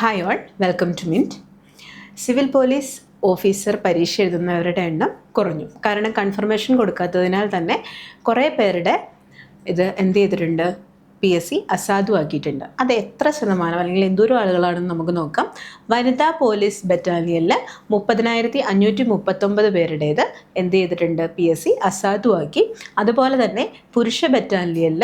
Hi all, welcome to Mint. Civil police officer പരീക്ഷ എഴുതുന്നവരുടെ എണ്ണം കുറഞ്ഞു. കാരണം കൺഫർമേഷൻ കൊടുക്കാത്തതിനാൽ തന്നെ കുറേ പേരുടെ ഇത് എന്ത് ചെയ്തിട്ടുണ്ട്, PSC അസാധുവാക്കിയിട്ടുണ്ട്. അത് എത്ര ശതമാനം അല്ലെങ്കിൽ എന്തോരം ആളുകളാണെന്ന് നമുക്ക് നോക്കാം. വനിതാ പോലീസ് ബറ്റാലിയനിൽ 30,539 പേരുടേത് എന്ത് ചെയ്തിട്ടുണ്ട്, PSC അസാധുവാക്കി. അതുപോലെ തന്നെ പുരുഷ ബറ്റാലിയനിൽ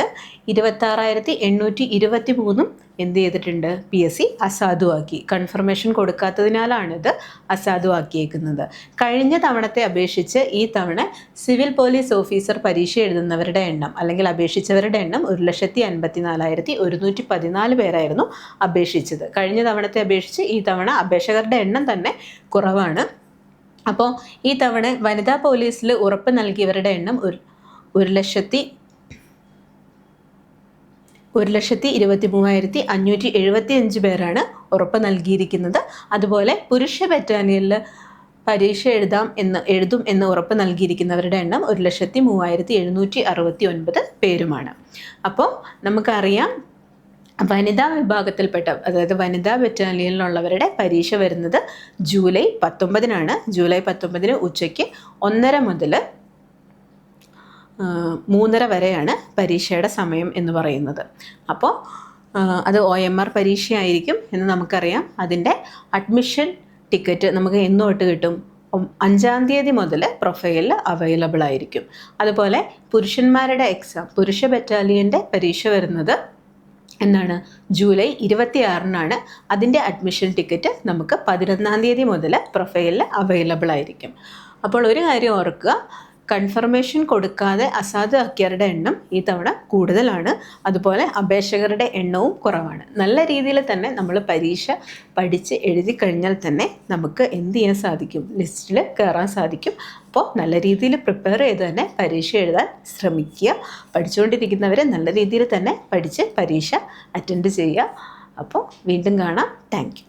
26,823 എന്ത് ചെയ്തിട്ടുണ്ട്, PSC അസാധുവാക്കി. കൺഫർമേഷൻ കൊടുക്കാത്തതിനാലാണിത് അസാധുവാക്കിയേക്കുന്നത്. കഴിഞ്ഞ തവണത്തെ അപേക്ഷിച്ച് ഈ തവണ സിവിൽ പോലീസ് ഓഫീസർ പരീക്ഷ എഴുതുന്നവരുടെ എണ്ണം അല്ലെങ്കിൽ അപേക്ഷിച്ചവരുടെ എണ്ണം 1,54,114 പേരായിരുന്നു അപേക്ഷിച്ചത്. കഴിഞ്ഞ തവണത്തെ അപേക്ഷിച്ച് ഈ തവണ അപേക്ഷകരുടെ എണ്ണം തന്നെ കുറവാണ്. അപ്പോൾ ഈ തവണ വനിതാ പോലീസിൽ ഉറപ്പ് നൽകിയവരുടെ എണ്ണം 1,23,575 പേരാണ് ഉറപ്പ് നൽകിയിരിക്കുന്നത്. അതുപോലെ പുരുഷ ബറ്റാലിയനിൽ പരീക്ഷ എഴുതും എന്ന് ഉറപ്പ് നൽകിയിരിക്കുന്നവരുടെ എണ്ണം 1,03,769 പേരുമാണ്. അപ്പോൾ നമുക്കറിയാം, വനിതാ വിഭാഗത്തിൽപ്പെട്ട അതായത് വനിതാ ബറ്റാലിയനിലുള്ളവരുടെ പരീക്ഷ വരുന്നത് ജൂലൈ 19 ജൂലൈ 19 ഉച്ചയ്ക്ക് 1:30 മുതൽ 3:30 വരെയാണ് പരീക്ഷയുടെ സമയം എന്ന് പറയുന്നത്. അപ്പോൾ അത് OMR പരീക്ഷയായിരിക്കും എന്ന് നമുക്കറിയാം. അതിൻ്റെ അഡ്മിഷൻ ടിക്കറ്റ് നമുക്ക് എന്ന് തൊട്ട് കിട്ടും, 5-ാം തീയതി മുതൽ പ്രൊഫൈലിൽ അവൈലബിൾ ആയിരിക്കും. അതുപോലെ പുരുഷന്മാരുടെ എക്സാം, പുരുഷ ബറ്റാലിയൻ്റെ പരീക്ഷ വരുന്നത് എന്നാണ്, ജൂലൈ 26 അതിൻ്റെ അഡ്മിഷൻ ടിക്കറ്റ് നമുക്ക് 11-ാം തീയതി മുതൽ പ്രൊഫൈലിൽ അവൈലബിൾ ആയിരിക്കും. അപ്പോൾ ഒരു കാര്യം ഓർക്കുക, കൺഫർമേഷൻ കൊടുക്കാതെ അസാധുവാക്കിയവരുടെ എണ്ണം ഈ തവണ കൂടുതലാണ്. അതുപോലെ അപേക്ഷകരുടെ എണ്ണവും കുറവാണ്. നല്ല രീതിയിൽ തന്നെ നമ്മൾ പരീക്ഷ പഠിച്ച് എഴുതി കഴിഞ്ഞാൽ തന്നെ നമുക്ക് എന്ത് ചെയ്യാൻ സാധിക്കും, ലിസ്റ്റിൽ കയറാൻ സാധിക്കും. അപ്പോൾ നല്ല രീതിയിൽ പ്രിപ്പയർ ചെയ്ത് തന്നെ പരീക്ഷ എഴുതാൻ ശ്രമിക്കുക. പഠിച്ചുകൊണ്ടിരിക്കുന്നവർ നല്ല രീതിയിൽ തന്നെ പഠിച്ച് പരീക്ഷ അറ്റൻഡ് ചെയ്യുക. അപ്പോൾ വീണ്ടും കാണാം. Thank you.